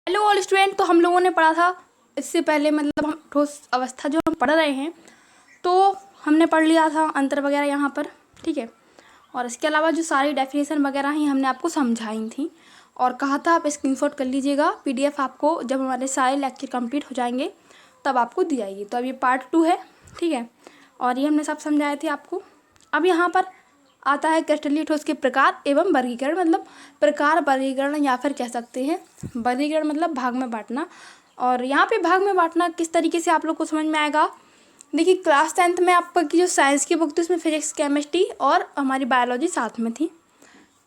Hello all student. तो हम लोगों ने पढ़ा था इससे पहले, मतलब हम ठोस अवस्था जो हम पढ़ रहे हैं तो हमने पढ़ लिया था अंतर वगैरह यहाँ पर, ठीक है। और इसके अलावा जो सारी डेफिनेशन वगैरह हैं हमने आपको समझाई थी और कहा था आप स्क्रीनशॉट कर लीजिएगा। पीडीएफ आपको जब हमारे सारे लेक्चर कंप्लीट हो जाएंगे तब आपको दी जाएगी। तो अब ये पार्ट 2 है, ठीक है। और ये हमने सब समझाए थे आपको। अब यहाँ पर आता है क्रिस्टलीय ठोस के प्रकार एवं वर्गीकरण, मतलब प्रकार वर्गीकरण या फिर कह सकते हैं वर्गीकरण मतलब भाग में बांटना। और यहाँ पे भाग में बांटना किस तरीके से आप लोग को समझ में आएगा। देखिए क्लास 10th में आपकी जो साइंस की बुक थी उसमें फिजिक्स, केमिस्ट्री और हमारी बायोलॉजी साथ में थी।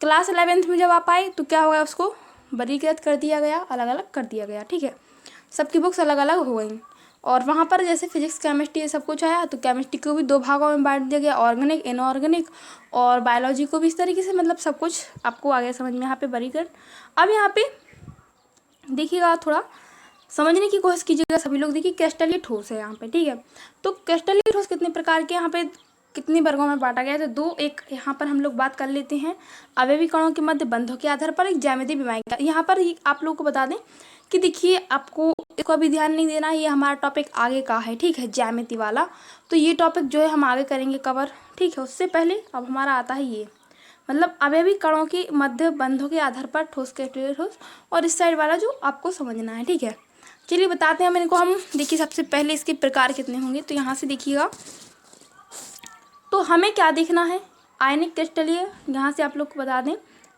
क्लास 11th में जब आप आए तो क्या हो गया, उसको वर्गीकृत कर दिया गया, अलग अलग कर दिया गया, ठीक है। सबकी बुक्स अलग अलग हो गई और वहाँ पर जैसे फिजिक्स, केमिस्ट्री ये सब कुछ आया तो केमिस्ट्री को भी 2 भागों में बांट दिया गया, ऑर्गेनिक, इनऑर्गेनिक। और बायोलॉजी को भी इस तरीके से, मतलब सब कुछ आपको आ गया समझ में यहाँ पे वर्गीकरण। अब यहाँ पे देखिएगा, थोड़ा समझने की कोशिश कीजिएगा सभी लोग। देखिए क्रिस्टलीय ठोस है यहाँ पे, ठीक है। तो क्रिस्टलीय ठोस कितने प्रकार के, यहाँ पे कितने वर्गों में बांटा गया है तो 2। एक यहाँ पर हम लोग बात कर लेते हैं अवयवी कणों के मध्य बंधों के आधार पर, एक ज्यामितीय विमाएं का। यहाँ पर आप लोगों को बता दें कि देखिए आपको इसको अभी ध्यान नहीं देना, ये हमारा टॉपिक आगे का है, ठीक है, ज्यामिति वाला। तो ये टॉपिक जो है हम आगे करेंगे कवर, ठीक है। उससे पहले अब हमारा आता है ये, मतलब अवयवी कणों के मध्य बंधों के आधार पर ठोस, क्रिस्टलीय ठोस। और इस साइड वाला जो आपको समझना है, ठीक है। चलिए बताते हैं इनको हम। देखिए सबसे पहले इसके प्रकार कितने होंगे, तो यहाँ से देखिएगा तो हमें क्या देखना है, आयनिक, क्रिस्टलीय। यहाँ से आप लोग को बता दें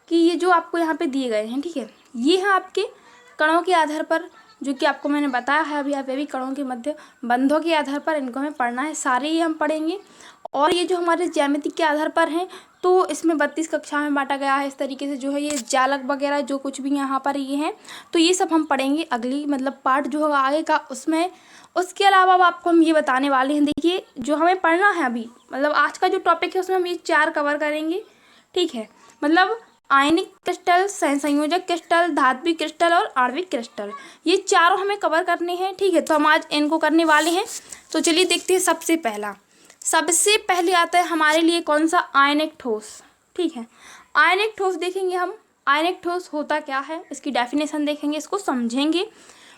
कि ये जो आपको यहाँ पे दिए गए हैं, ठीक है, ये है आपके कणों के आधार पर, जो कि आपको मैंने बताया है अभी, अवयवी कणों के मध्य बंधों के आधार पर इनको हमें पढ़ना है, सारे ये हम पढ़ेंगे। और ये जो हमारे ज्यामिति के आधार पर हैं तो इसमें 32 कक्षा में बांटा गया है इस तरीके से, जो है ये जालक वगैरह जो कुछ भी यहाँ पर ये हैं तो ये सब हम पढ़ेंगे अगली, मतलब पार्ट जो होगा आगे का उसमें। उसके अलावा अब आपको हम ये बताने वाले हैं, देखिए जो हमें पढ़ना है अभी, मतलब आज का जो टॉपिक है उसमें हम ये 4 कवर करेंगे, ठीक है। मतलब आयनिक क्रिस्टल, संयोजक क्रिस्टल, धात्विक क्रिस्टल और आणविक क्रिस्टल, ये चारों हमें कवर करने हैं, ठीक है। तो हम आज इनको करने वाले हैं। तो चलिए देखते हैं। सबसे पहले आता है हमारे लिए कौन सा, आयनिक ठोस, ठीक है। आयनिक ठोस देखेंगे हम, आयनिक ठोस होता क्या है, इसकी डेफिनेशन देखेंगे, इसको समझेंगे।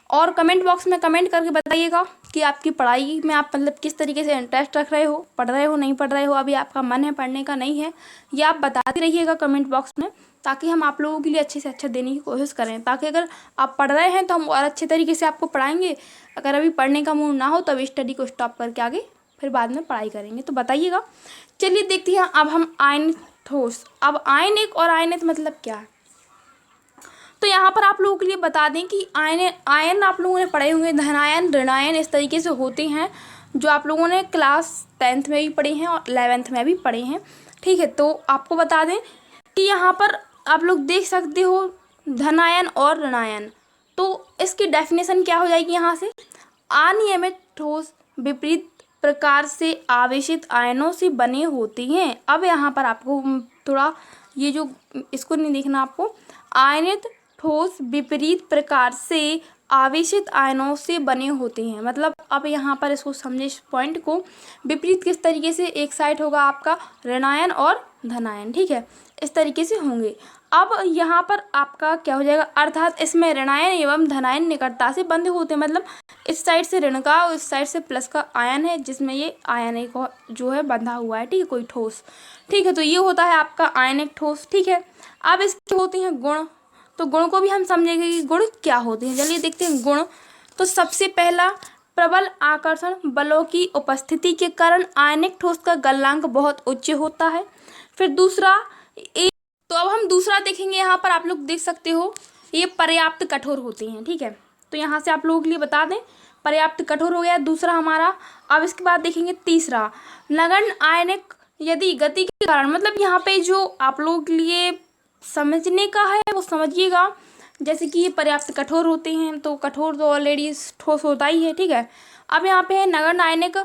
और कमेंट बॉक्स में कमेंट करके बताइएगा कि आपकी पढ़ाई में आप मतलब किस तरीके से इंटरेस्ट रख रहे हो, पढ़ रहे हो, नहीं पढ़ रहे हो, अभी आपका मन है पढ़ने का, नहीं है, ये आप बताते रहिएगा कमेंट बॉक्स में, ताकि हम आप लोगों के लिए अच्छे से अच्छा देने की कोशिश करें। ताकि अगर आप पढ़ रहे हैं तो हम और अच्छे तरीके से आपको पढ़ाएंगे, अगर अभी पढ़ने का मूड ना हो तब स्टडी को स्टॉप करके आगे फिर बाद में पढ़ाई करेंगे। तो बताइएगा। चलिए देखते हैं अब हम आयनिक ठोस। अब आयनिक और आयनित मतलब क्या है, तो यहाँ पर आप लोगों के लिए बता दें कि आयन आप लोगों ने पढ़े होंगे, धनायन, ऋणायन, इस तरीके से होते हैं, जो आप लोगों ने क्लास 10th में भी पढ़े हैं और 11th में भी पढ़े हैं, ठीक है। तो आपको बता दें कि यहाँ पर आप लोग देख सकते हो धनायन और ऋणायन। तो इसकी डेफिनेशन क्या हो जाएगी यहाँ से, अनियमित ठोस विपरीत प्रकार से आवेशित आयनों से बने होते हैं। अब यहाँ पर आपको थोड़ा ये जो इसको नहीं देखना आपको, आयनित ठोस विपरीत प्रकार से आवेशित आयनों से बने होते हैं, मतलब अब यहाँ पर इसको समझे इस पॉइंट को। विपरीत किस तरीके से, एक साइड होगा आपका ऋणायन और धनायन, ठीक है, इस तरीके से होंगे। अब यहाँ पर आपका क्या हो जाएगा, अर्थात इसमें ऋणायन एवं धनायन निकटता से बंधे होते हैं, मतलब इस साइड से ऋण का और इस साइड से प्लस का आयन है, जिसमें ये आयन एक जो है बंधा हुआ है, ठीक है, कोई ठोस, ठीक है। तो ये होता है आपका आयनिक ठोस, ठीक है। अब इसके होते हैं गुण, तो गुण को भी हम समझेंगे कि गुण क्या होते हैं। चलिए देखते हैं गुण। तो सबसे पहला, प्रबल आकर्षण बलों की उपस्थिति के कारण आयनिक ठोस का गलनांक बहुत उच्च होता है। फिर दूसरा, तो अब हम दूसरा देखेंगे, यहाँ पर आप लोग देख सकते हो ये पर्याप्त कठोर होते हैं, ठीक है। तो यहाँ से आप लोगों के लिए बता दें पर्याप्त कठोर हो गया दूसरा हमारा। अब इसके बाद देखेंगे तीसरा, नगण्य आयनिक यदि गति के कारण, मतलब यहाँ पे जो आप लोगों के लिए समझने का है वो समझिएगा। जैसे कि ये पर्याप्त कठोर होते हैं, तो कठोर तो ऑलरेडी ठोस होता ही है, ठीक है। अब यहाँ पे है नगण्य आयनिक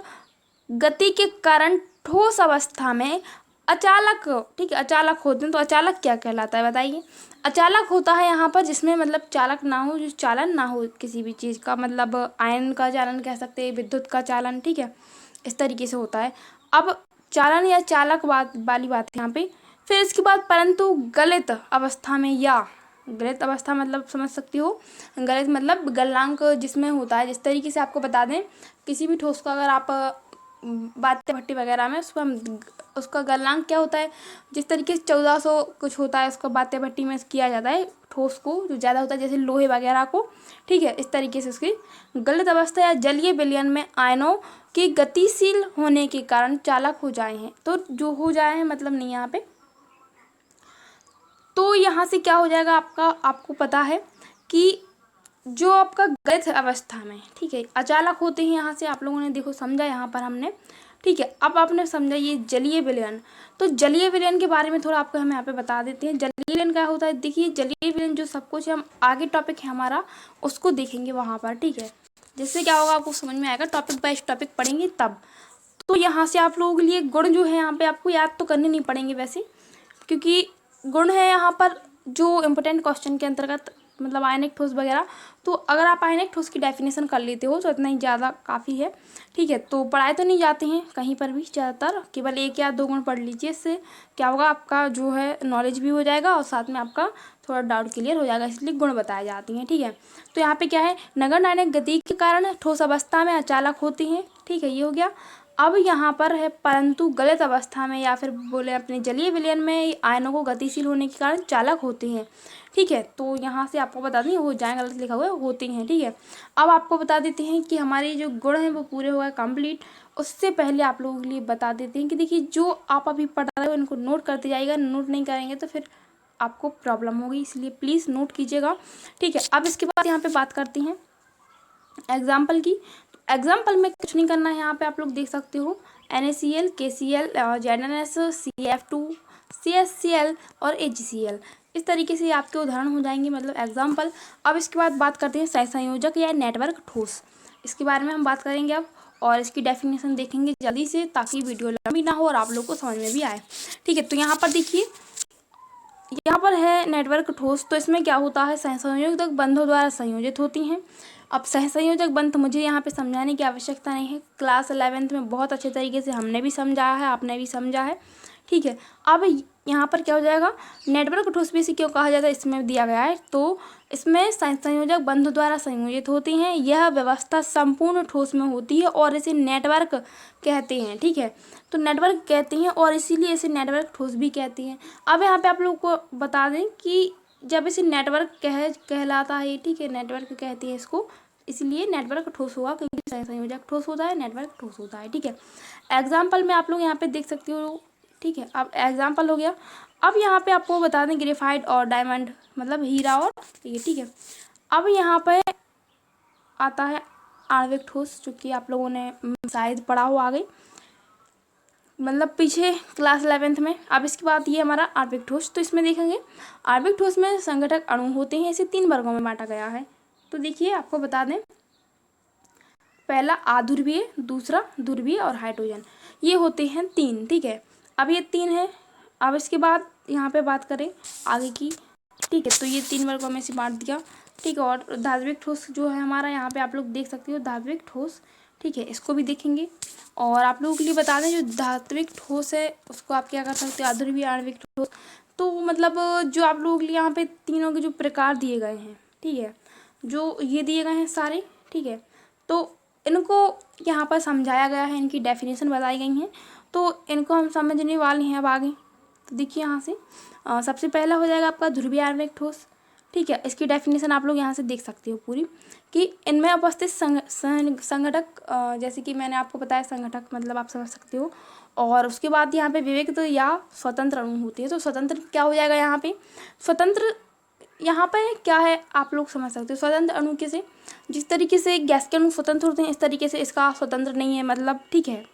गति के कारण ठोस अवस्था में अचालक, ठीक है, अचालक होते हैं। तो अचालक क्या कहलाता है बताइए। अचालक होता है यहाँ पर जिसमें मतलब चालक ना हो, जो चालन ना हो किसी भी चीज़ का, मतलब आयन का चालन कह सकते हैं, विद्युत का चालन, ठीक है, इस तरीके से होता है। अब चालन या चालक वाली बात है यहाँ पे। फिर इसके बाद परंतु गलित अवस्था में या गलित अवस्था मतलब समझ सकती हो, गलित मतलब गलनांक जिसमें होता है। जिस तरीके से आपको बता दें, किसी भी ठोस को अगर आप बाध्य भट्टी वगैरह में उसको हम उसका गलनांक क्या होता है, जिस तरीके से 1400 कुछ होता है उसको बाध्य भट्टी में किया जाता है ठोस को, जो ज़्यादा होता है जैसे लोहे वगैरह को, ठीक है। इस तरीके से उसकी गलित अवस्था या जलीय विलयन में आयनों की गतिशील होने के कारण चालक हो जाए हैं। तो जो हो जाए हैं मतलब नहीं यहाँ पे, तो यहाँ से क्या हो जाएगा आपका, आपको पता है कि जो आपका गलित अवस्था में, ठीक है, अचालक होते हैं। यहाँ से आप लोगों ने देखो समझा यहाँ पर हमने, ठीक है। अब आपने समझा ये जलीय विलयन, तो जलीय विलयन के बारे में थोड़ा आपको हम यहाँ पे बता देते हैं। जलीय विलयन क्या होता है, देखिए जलीय विलयन जो सब कुछ हम आगे टॉपिक है हमारा उसको देखेंगे वहाँ पर, ठीक है। जिससे क्या होगा आपको समझ में आएगा, टॉपिक बाय टॉपिक पढ़ेंगे तब। तो यहाँ से आप लोगों के लिए गुण जो है यहाँ पे आपको याद तो करने नहीं पड़ेंगे वैसे, क्योंकि गुण है यहाँ पर जो इम्पोर्टेंट क्वेश्चन के अंतर्गत मतलब आयनिक ठोस वगैरह। तो अगर आप आयनिक ठोस की डेफिनेशन कर लेते हो तो इतना ही ज़्यादा काफ़ी है, ठीक है। तो पढ़ाए तो नहीं जाते हैं कहीं पर भी ज़्यादातर, केवल 1 या 2 गुण पढ़ लीजिए। इससे क्या होगा, आपका जो है नॉलेज भी हो जाएगा और साथ में आपका थोड़ा डाउट क्लियर हो जाएगा, इसलिए गुण बताए जाती हैं, ठीक है। तो यहाँ पे क्या है, नगण्य आयनिक गति के कारण ठोस अवस्था में अचालक होते हैं, ठीक है, ये हो गया। अब यहाँ पर है परंतु गलित अवस्था में या फिर बोले अपने जलीय विलयन में आयनों को गतिशील होने के कारण चालक होते हैं, ठीक है। तो यहाँ से आपको बता दें, हो जाए गलत लिखा हुआ है, होते हैं, ठीक है। अब आपको बता देते हैं कि हमारे जो गुण हैं वो पूरे हो गए कंप्लीट। उससे पहले आप लोगों के लिए बता देते हैं कि देखिए जो आप अभी पढ़ रहे हो इनको नोट करते जाइएगा, नोट नहीं करेंगे तो फिर आपको प्रॉब्लम होगी, इसलिए प्लीज़ नोट कीजिएगा, ठीक है। अब इसके बाद यहाँ पे बात करते हैं एग्जाम्पल की। एग्जाम्पल में कुछ नहीं करना है, यहाँ पे आप लोग देख सकते हो NaCl, KCl, ZnS, CF2, CSCl और AgCl। इस तरीके से आपके उदाहरण हो जाएंगे, मतलब एग्जाम्पल। अब इसके बाद बात करते हैं सहसंयोजक या नेटवर्क ठोस, इसके बारे में हम बात करेंगे अब, और इसकी डेफिनेशन देखेंगे जल्दी से ताकि वीडियो लंबी ना हो और आप लोग को समझ में भी आए, ठीक है। तो यहाँ पर देखिए, यहाँ पर है नेटवर्क ठोस। तो इसमें क्या होता है, सहसंयोजक बंधों द्वारा संयोजित होती हैं। अब सहसंयोजक बंध मुझे यहाँ पे समझाने की आवश्यकता नहीं है, क्लास 11th में बहुत अच्छे तरीके से हमने भी समझाया है, आपने भी समझा है, ठीक है। अब यहाँ पर क्या हो जाएगा, नेटवर्क ठोस भी इसे क्यों कहा जाता है इसमें दिया गया है। तो इसमें संयोजक बंधों द्वारा संयोजित होती हैं, यह व्यवस्था संपूर्ण ठोस में होती है और इसे नेटवर्क कहते हैं, ठीक है। तो नेटवर्क कहते हैं और इसीलिए इसे नेटवर्क ठोस भी कहते हैं। अब यहाँ पे आप लोग को बता दें कि जब इसे नेटवर्क कहलाता है, ठीक है, नेटवर्क कहते हैं इसको, इसलिए नेटवर्क ठोस हुआ क्योंकि संयोजक ठोस होता है, नेटवर्क ठोस होता है, ठीक है। एग्जाम्पल में आप लोग यहाँ पे देख सकते हो, ठीक है। अब एग्जाम्पल हो गया। अब यहाँ पे आपको बता दें ग्रेफाइट और डायमंड मतलब हीरा और ये, ठीक है। अब यहाँ पे आता है आणविक ठोस, जो कि आप लोगों ने शायद पढ़ा हो आगे, मतलब पीछे क्लास 11th में। अब इसके बाद ये हमारा आणविक ठोस। तो इसमें देखेंगे आणविक ठोस में संघटक अणु होते हैं, इसे 3 वर्गों में बांटा गया है। तो देखिए आपको बता दें, पहला अध्रुवीय, दूसरा ध्रुवीय और हाइड्रोजन, ये होते हैं 3, ठीक है। अब ये 3 है। अब इसके बाद यहाँ पे बात करें आगे की, ठीक है। तो ये 3 वर्गों में से बांट दिया, ठीक है। और धात्विक ठोस जो है हमारा, यहाँ पे आप लोग देख सकते हो धात्विक ठोस, ठीक है, इसको भी देखेंगे। और आप लोगों के लिए बता दें जो धात्विक ठोस है उसको आप क्या कर सकते हो, अध्रुवीय आणविक ठोस। तो मतलब जो आप लोगों के लिए यहाँ पे तीनों के जो प्रकार दिए गए हैं, ठीक है, जो ये दिए गए हैं सारे, ठीक है। तो इनको यहाँ पर समझाया गया है, इनकी डेफिनेशन बताई गई हैं, तो इनको हम समझने वाले हैं अब आगे। तो देखिए यहाँ से सबसे पहला हो जाएगा आपका ध्रुवीय आणविक ठोस, ठीक है। इसकी डेफिनेशन आप लोग यहाँ से देख सकते हो पूरी, कि इनमें उपस्थित संघटक, जैसे कि मैंने आपको बताया संघटक मतलब आप समझ सकते हो। और उसके बाद यहाँ पे विविक्त या स्वतंत्र अणु होते हैं। तो स्वतंत्र क्या हो जाएगा यहाँ पे, स्वतंत्र यहाँ पे क्या है आप लोग समझ सकते हो। स्वतंत्र अणु कैसे, जिस तरीके से गैस के अणु स्वतंत्र होते हैं इस तरीके से इसका स्वतंत्र नहीं है, मतलब, ठीक है।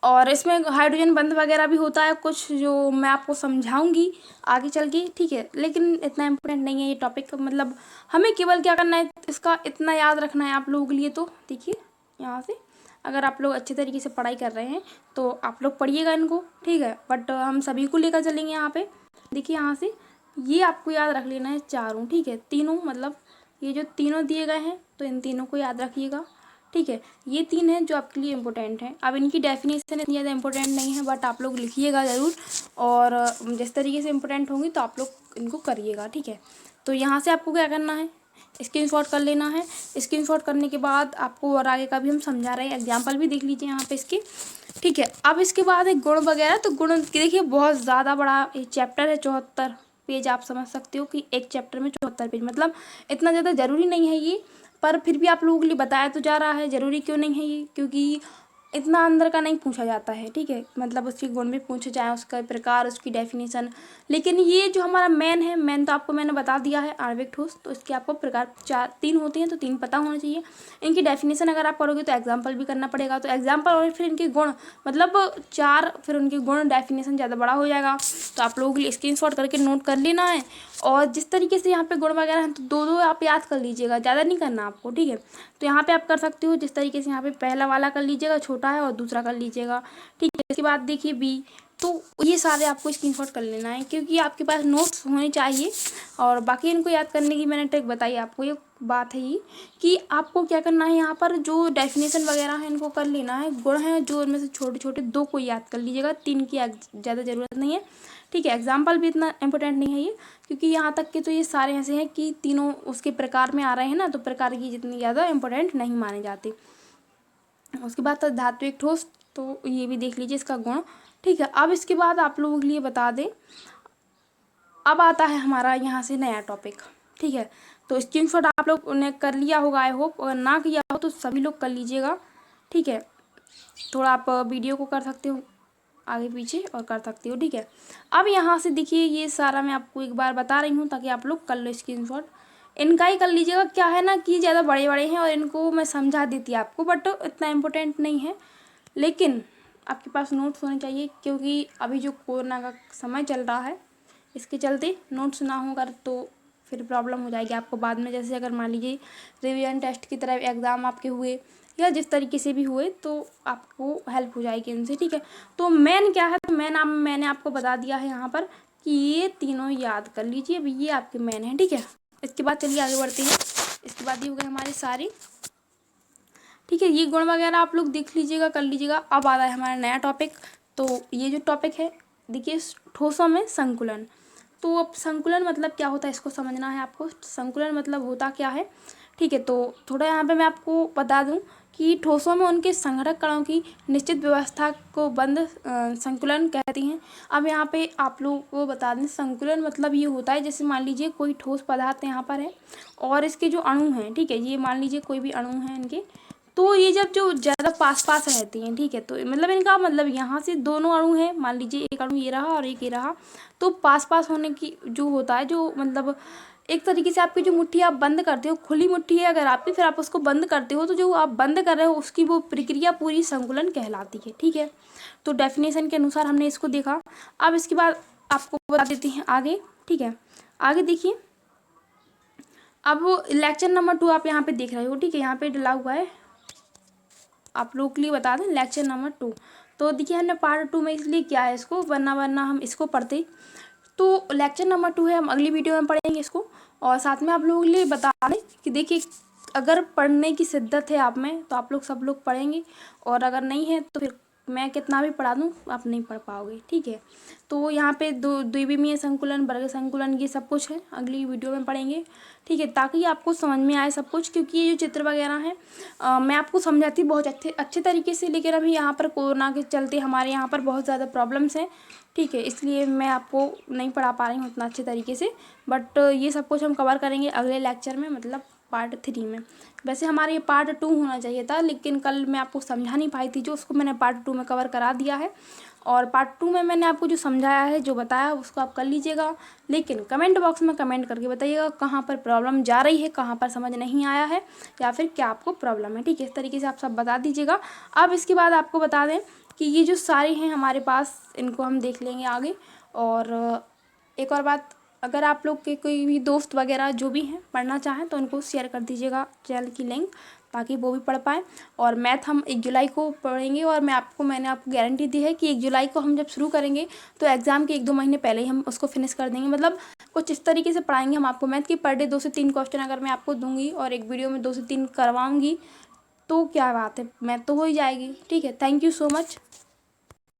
और इसमें हाइड्रोजन बंध वगैरह भी होता है कुछ, जो मैं आपको समझाऊंगी आगे चल के, ठीक है। लेकिन इतना इम्पोर्टेंट नहीं है ये टॉपिक, मतलब हमें केवल क्या करना है, इसका इतना याद रखना है आप लोगों के लिए। तो देखिए यहाँ से अगर आप लोग अच्छे तरीके से पढ़ाई कर रहे हैं तो आप लोग पढ़िएगा इनको, ठीक है। बट हम सभी को लेकर चलेंगे यहाँ पे। देखिए यहाँ से ये आपको याद रख लेना है चारों, ठीक है, तीनों, मतलब ये जो तीनों दिए गए हैं तो इन तीनों को याद रखिएगा, ठीक है। ये 3 हैं जो आपके लिए इम्पोर्टेंट हैं। अब इनकी डेफिनेशन इतनी ज़्यादा इम्पोर्टेंट नहीं है, बट आप लोग लिखिएगा ज़रूर, और जिस तरीके से इम्पोर्टेंट होंगी तो आप लोग इनको करिएगा, ठीक है। तो यहाँ से आपको क्या करना है, स्क्रीनशॉट कर लेना है। स्क्रीनशॉट करने के बाद आपको और आगे का भी हम समझा रहे हैं, एग्जाम्पल भी देख लीजिए यहाँ पे इसके, ठीक है। अब इसके बाद एक गुण वगैरह, तो गुण देखिए बहुत ज़्यादा बड़ा चैप्टर है, 74 पेज। आप समझ सकते हो कि एक चैप्टर में 74 पेज, मतलब इतना ज़्यादा ज़रूरी नहीं है ये, पर फिर भी आप लोगों के लिए बताया तो जा रहा है। ज़रूरी क्यों नहीं है ये, क्योंकि इतना अंदर का नहीं पूछा जाता है, ठीक है। मतलब उसके गुण भी पूछे जाए, उसका प्रकार, उसकी डेफिनेशन। लेकिन ये जो हमारा मेन है, मेन तो आपको मैंने बता दिया है, आणविक ठोस। तो इसके आपको प्रकार 3 होते हैं, तो 3 पता होना चाहिए। इनकी डेफिनेशन अगर आप करोगे तो एग्जाम्पल भी करना पड़ेगा, तो एग्जाम्पल और फिर इनके गुण, मतलब 4, फिर उनके गुण, डेफिनेशन ज़्यादा बड़ा हो जाएगा। तो आप लोगों के लिए स्क्रीनशॉट करके नोट कर लेना है। और जिस तरीके से यहाँ पे गुण वगैरह हैं, तो 2-2 आप याद कर लीजिएगा, ज़्यादा नहीं करना आपको, ठीक है। तो यहाँ पे आप कर सकते हो जिस तरीके से, यहाँ पे पहला वाला कर लीजिएगा, छोटा है, और दूसरा कर लीजिएगा, ठीक है। इसके बाद देखिए बी, तो ये सारे आपको स्क्रीनशॉट कर लेना है, क्योंकि आपके पास नोट्स होने चाहिए। और बाकी इनको याद करने की मैंने ट्रिक बताई आपको। ये बात है ये कि आपको क्या करना है, यहाँ पर जो डेफिनेशन वगैरह है इनको कर लेना है। गुण हैं जो उनमें से छोटे छोटे 2 को याद कर लीजिएगा, 3 की ज़्यादा ज़रूरत नहीं है, ठीक है। एग्जाम्पल भी इतना इंपॉर्टेंट नहीं है ये, क्योंकि यहाँ तक के तो ये सारे ऐसे हैं कि तीनों उसके प्रकार में आ रहे हैं ना, तो प्रकार की जितनी ज़्यादा इंपॉर्टेंट नहीं माने जाते। उसके बाद धात्विक ठोस, तो ये भी देख लीजिए इसका गुण, ठीक है। अब इसके बाद आप लोगों के लिए बता दें, अब आता है हमारा यहाँ से नया टॉपिक, ठीक है। तो स्क्रीनशॉट आप लोग उन्हें कर लिया होगा, आई होप। अगर ना किया हो तो सभी लोग कर लीजिएगा, ठीक है। थोड़ा आप वीडियो को कर सकते हो आगे पीछे और कर सकते हो, ठीक है। अब यहाँ से देखिए, ये सारा मैं आपको एक बार बता रही हूँ ताकि आप लोग कर लो स्क्रीनशॉट। इनका ही कर लीजिएगा। क्या है ना कि ज़्यादा बड़े बड़े हैं और इनको मैं समझा देती आपको, बट इतना इम्पोर्टेंट नहीं है। लेकिन आपके पास नोट्स होने चाहिए, क्योंकि अभी जो कोरोना का समय चल रहा है, इसके चलते नोट्स ना होगा तो फिर प्रॉब्लम हो जाएगी आपको बाद में। जैसे अगर मान लीजिए रिवीजन टेस्ट की तरह एग्ज़ाम आपके हुए, या जिस तरीके से भी हुए, तो आपको हेल्प हो जाएगी इनसे, ठीक है। तो मेन क्या है, तो मैंने आपको बता दिया है यहाँ पर कि ये तीनों याद कर लीजिए। अभी ये आपके मेन है, ठीक है। इसके बाद चलिए आगे बढ़ते हैं। इसके बाद ये हो गए हमारे सारे, ठीक है। ये गुण वगैरह आप लोग देख लीजिएगा, कर लीजिएगा। अब आ रहा है हमारा नया टॉपिक। तो ये जो टॉपिक है, देखिए ठोसों में संकुलन। तो अब संकुलन मतलब क्या होता है, इसको समझना है आपको। संकुलन मतलब होता क्या है, ठीक है। तो थोड़ा यहाँ पे मैं आपको बता दूं कि ठोसों में उनके संघटक कणों की निश्चित व्यवस्था को बंद संकुलन कहती हैं। अब यहाँ पे आप लोगों को बता दें, संकुलन मतलब ये होता है, जैसे मान लीजिए कोई ठोस पदार्थ यहाँ पर है और इसके जो अणु हैं, ठीक है, ये मान लीजिए कोई भी अणु हैं इनके, तो ये जब जो ज़्यादा पास पास रहती हैं, ठीक है, तो मतलब इनका मतलब यहाँ से दोनों अणु हैं, मान लीजिए एक अणु ये रहा और एक ये रहा, तो पास पास होने की जो होता है, जो मतलब एक तरीके से आपकी जो मुट्ठी आप बंद करते हो, खुली मुट्ठी है अगर आपकी, फिर आप उसको बंद करते हो, तो जो आप बंद कर रहे हो उसकी वो प्रक्रिया पूरी संकुलन कहलाती है, ठीक है। तो डेफिनेशन के अनुसार हमने इसको देखा। अब इसके बाद आपको बता देते हैं आगे, ठीक है। आगे देखिए, अब लेक्चर नंबर 2 आप यहाँ पे देख रहे हो, ठीक है, यहाँ पे डला हुआ है, आप लोगों के लिए बता दें लेक्चर नंबर 2। तो देखिए हमने पार्ट 2 में इसलिए किया है इसको, वरना हम इसको पढ़ते। तो लेक्चर नंबर 2 है, हम अगली वीडियो में पढ़ेंगे इसको। और साथ में आप लोगों के लिए बता दें कि देखिए, अगर पढ़ने की शिद्दत है आप में तो आप लोग सब लोग पढ़ेंगे, और अगर नहीं है तो फिर मैं कितना भी पढ़ा दूँ आप नहीं पढ़ पाओगे, ठीक है। तो यहाँ पे द्विविमीय संकुलन, वर्ग संकुलन, ये सब कुछ है, अगली वीडियो में पढ़ेंगे, ठीक है, ताकि आपको समझ में आए सब कुछ। क्योंकि ये जो चित्र वगैरह हैं मैं आपको समझाती बहुत अच्छे तरीके से, लेकिन अभी यहाँ पर कोरोना के चलते हमारे यहाँ पर बहुत ज़्यादा प्रॉब्लम्स हैं, ठीक है, इसलिए मैं आपको नहीं पढ़ा पा रही हूँ उतना अच्छे तरीके से। बट ये सब कुछ हम कवर करेंगे अगले लेक्चर में, मतलब पार्ट 3 में। वैसे हमारा ये पार्ट 2 होना चाहिए था, लेकिन कल मैं आपको समझा नहीं पाई थी, जो उसको मैंने पार्ट 2 में कवर करा दिया है। और पार्ट 2 में मैंने आपको जो समझाया है, जो बताया, उसको आप कर लीजिएगा। लेकिन कमेंट बॉक्स में कमेंट करके बताइएगा कहाँ पर प्रॉब्लम जा रही है, कहाँ पर समझ नहीं आया है, या फिर क्या आपको प्रॉब्लम है, ठीक है। इस तरीके से आप सब बता दीजिएगा। अब इसके बाद आपको बता दें कि ये जो सारे हैं हमारे पास, इनको हम देख लेंगे आगे। और एक और बात, अगर आप लोग के कोई भी दोस्त वगैरह जो भी हैं पढ़ना चाहें तो उनको शेयर कर दीजिएगा चैनल की लिंक, ताकि वो भी पढ़ पाएँ। और मैथ हम 1 जुलाई को पढ़ेंगे, और मैंने आपको गारंटी दी है कि 1 जुलाई को हम जब शुरू करेंगे तो एग्ज़ाम के 1-2 महीने पहले ही हम उसको फिनिश कर देंगे। मतलब कुछ इस तरीके से पढ़ाएंगे हम आपको मैथ की, पर डे 2 से 3 क्वेश्चन अगर मैं आपको दूंगी और एक वीडियो में 2 से 3 करवाऊँगी, तो क्या बात है, मैथ तो हो ही जाएगी, ठीक है। Thank you so much.